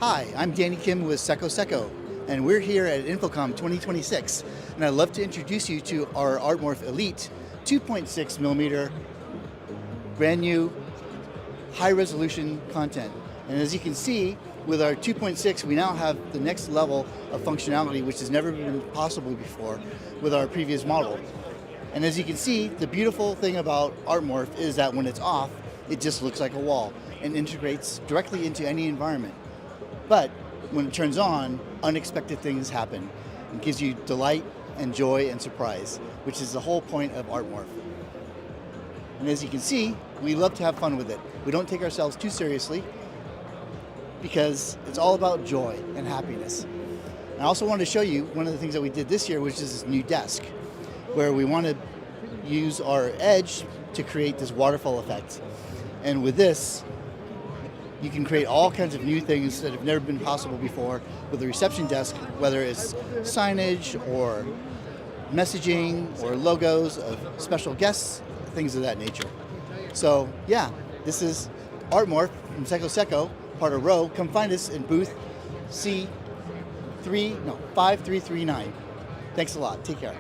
Hi, I'm Danny Kim with CECOCECO, and we're here at InfoComm 2026, and I'd love to introduce you to our ArtMorph Elite 2.6 millimeter brand new high resolution content. And as you can see, with our 2.6, we now have the next level of functionality which has never been possible before with our previous model. And as you can see, the beautiful thing about ArtMorph is that when it's off, it just looks like a wall and integrates directly into any environment. But when it turns on, unexpected things happen. It gives you delight and joy and surprise, which is the whole point of ArtMorph. And as you can see, we love to have fun with it. We don't take ourselves too seriously because it's all about joy and happiness. And I also wanted to show you one of the things that we did this year, which is this new desk, where we want to use our edge to create this waterfall effect. And with this, you can create all kinds of new things that have never been possible before with a reception desk, whether it's signage or messaging or logos of special guests, things of that nature. So yeah, this is ArtMorph from CECOCECO, part of ROE. Come find us in booth C5339. Thanks a lot. Take care.